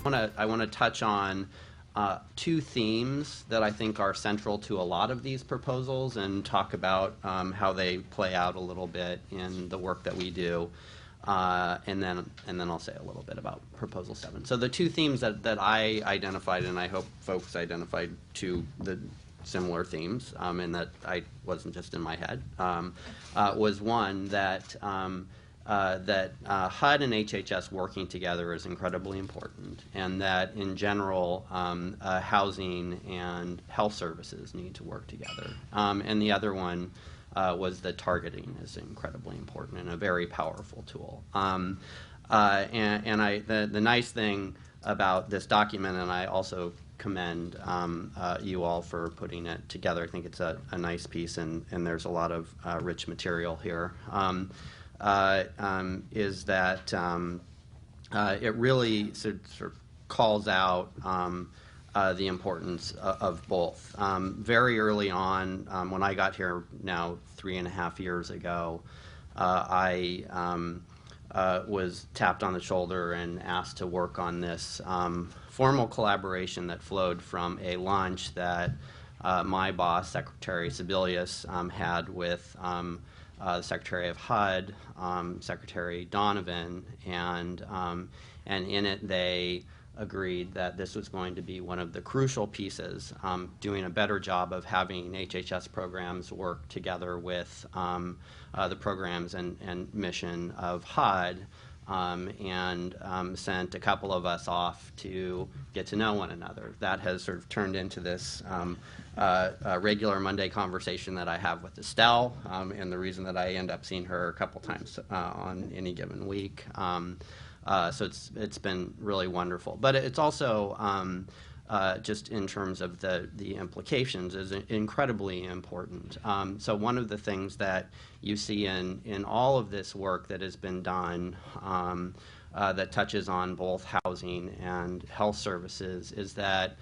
I want to touch on two themes that I think are central to a lot of these proposals and talk about how they play out a little bit in the work that we do. And then I'll say a little bit about Proposal 7. So the two themes that I identified, and I hope folks identified two the similar themes, and that I wasn't just in my head, was one that HUD and HHS working together is incredibly important, and that in general housing and health services need to work together. And the other one was that targeting is incredibly important and a very powerful tool. The nice thing about this document, and I also commend you all for putting it together. I think it's a nice piece, and there's a lot of rich material here. Is that it really sort of calls out the importance of both. Very early on, when I got here now 3.5 years ago, I was tapped on the shoulder and asked to work on this formal collaboration that flowed from a lunch that my boss, Secretary Sebelius, had with the Secretary of HUD, Secretary Donovan, and in it they agreed that this was going to be one of the crucial pieces, doing a better job of having HHS programs work together with the programs and mission of HUD, and sent a couple of us off to get to know one another. That has sort of turned into this regular Monday conversation that I have with Estelle, and the reason that I end up seeing her a couple times on any given week. So it's been really wonderful. But it's also just in terms of the implications is incredibly important. So one of the things that you see in all of this work that has been done that touches on both housing and health services is that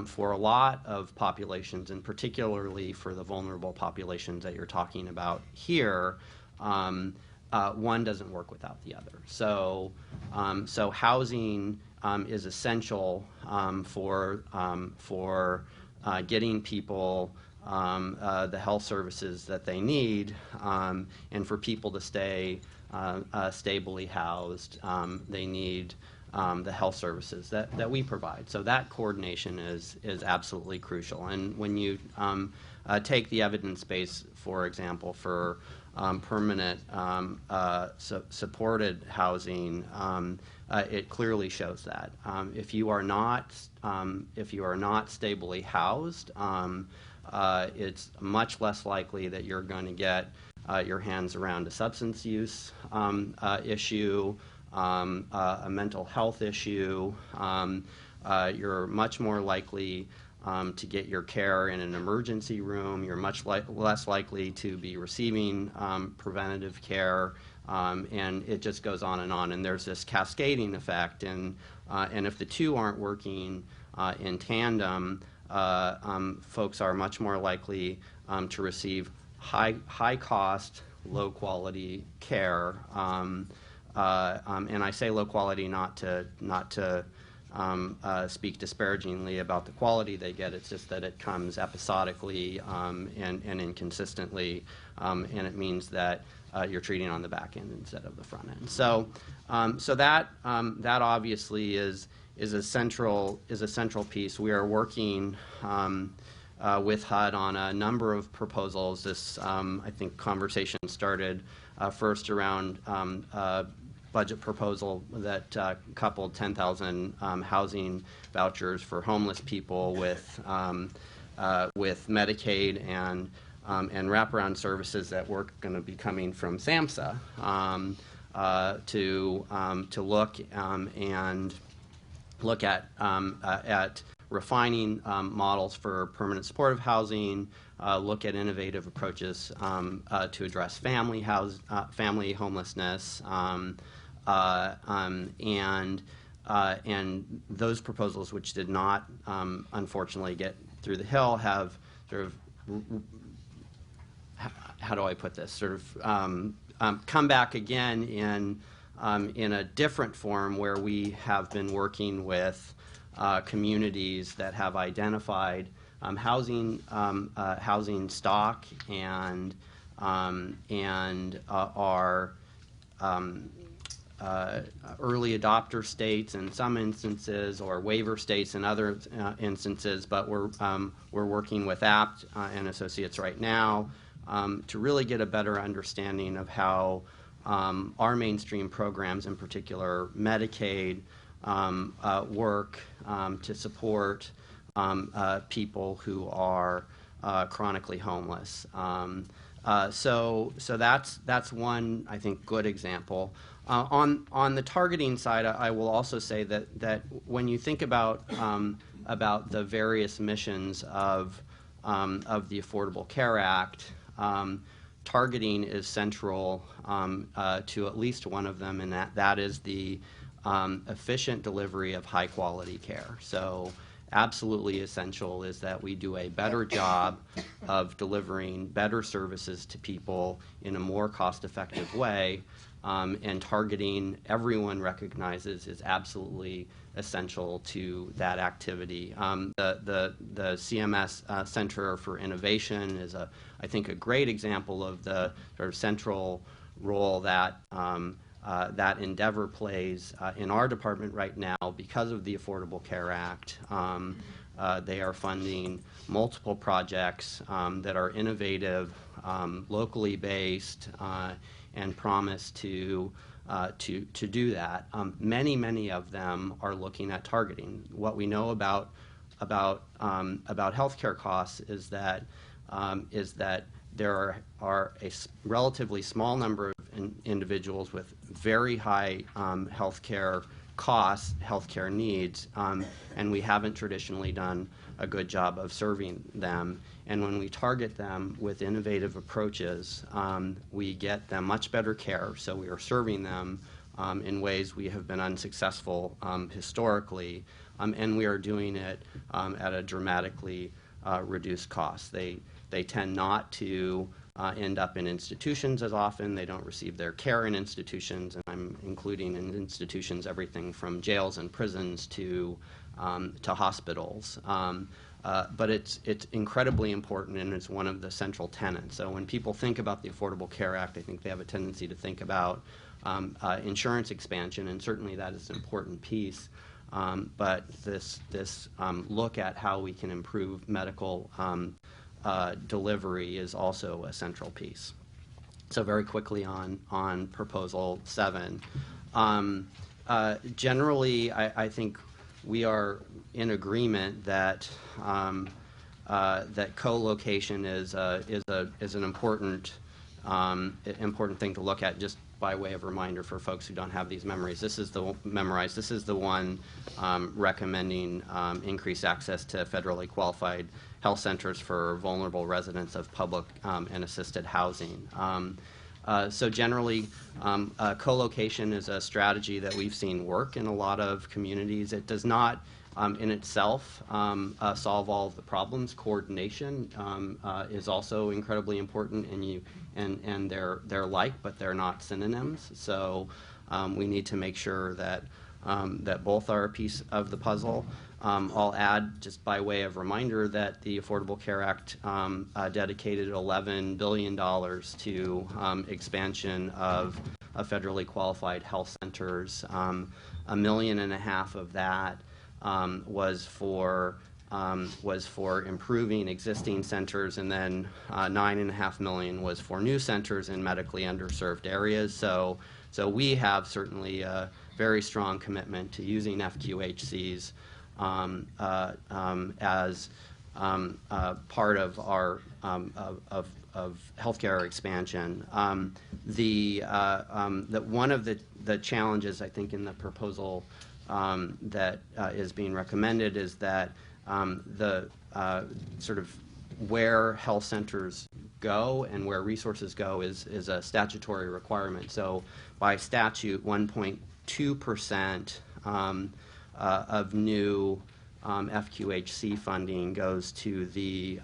for a lot of populations, and particularly for the vulnerable populations that you're talking about here, one doesn't work without the other. So housing is essential for getting people the health services that they need, and for people to stay stably housed, they need the health services that we provide. So that coordination is absolutely crucial. And when you take the evidence base, for example, for permanent supported housing, it clearly shows that if you are not stably housed, it's much less likely that you're going to get your hands around a substance use issue, a mental health issue. You're much more likely to get your care in an emergency room. You're much less likely to be receiving preventative care, and it just goes on. And there's this cascading effect, and if the two aren't working in tandem, folks are much more likely to receive high cost, low quality care. And I say low quality not to speak disparagingly about the quality they get. It's just that it comes episodically and inconsistently, and it means that you're treating on the back end instead of the front end. So that obviously is a central piece. We are working with HUD on a number of proposals. This I think conversation started first around budget proposal that coupled 10,000 housing vouchers for homeless people with Medicaid and wraparound services that were going to be coming from SAMHSA to look at refining models for permanent supportive housing, look at innovative approaches to address family homelessness, and those proposals, which did not unfortunately get through the Hill, have sort of, how do I put this, sort of come back again in in a different form where we have been working with communities that have identified housing stock and are early adopter states in some instances, or waiver states in other instances. But we're working with APT and Associates right now to really get a better understanding of how our mainstream programs, in particular Medicaid, work to support people who are chronically homeless. So that's one, I think, good example. On the targeting side, I will also say that when you think about the various missions of the Affordable Care Act, targeting is central to at least one of them, and that is the efficient delivery of high quality care. So absolutely essential is that we do a better job of delivering better services to people in a more cost-effective way, and targeting, everyone recognizes, is absolutely essential to that activity. The CMS Center for Innovation is, I think, a great example of the sort of central role that that endeavor plays in our department right now because of the Affordable Care Act. They are funding multiple projects that are innovative, locally based, and promise to do that. Many of them are looking at targeting. What we know about healthcare costs is that there are a relatively small number of individuals with very high healthcare costs, healthcare needs, and we haven't traditionally done a good job of serving them. And when we target them with innovative approaches, we get them much better care. So we are serving them in ways we have been unsuccessful historically, and we are doing it at a dramatically reduced cost. They tend not to end up in institutions as often. They don't receive their care in institutions, and I'm including in institutions everything from jails and prisons to hospitals. But it's incredibly important, and it's one of the central tenets. So when people think about the Affordable Care Act, I think they have a tendency to think about insurance expansion, and certainly that is an important piece. But this look at how we can improve medical delivery is also a central piece. So very quickly on Proposal 7. Generally, I think we are in agreement that that co-location is an important thing to look at. Just by way of reminder for folks who don't have these memories, this is the one recommending increased access to federally qualified health centers for vulnerable residents of public and assisted housing. So generally, co-location is a strategy that we've seen work in a lot of communities. It does not in itself solve all of the problems. Coordination is also incredibly important, and they're like, but they're not synonyms. So we need to make sure that that both are a piece of the puzzle. I'll add, just by way of reminder, that the Affordable Care Act dedicated $11 billion to expansion of federally qualified health centers. $1.5 million of that was for improving existing centers, and then $9.5 million was for new centers in medically underserved areas. So we have certainly a very strong commitment to using FQHCs as part of our of healthcare expansion. That one of the challenges, I think, in the proposal that is being recommended is that the sort of where health centers go and where resources go is a statutory requirement. So by statute, 1.2% of new FQHC funding goes to the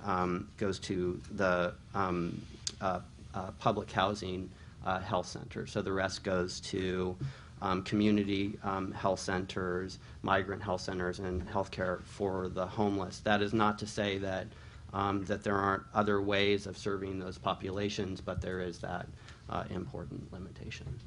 public housing health center. So the rest goes to community health centers, migrant health centers, and healthcare for the homeless. That is not to say that that there aren't other ways of serving those populations, but there is that important limitation.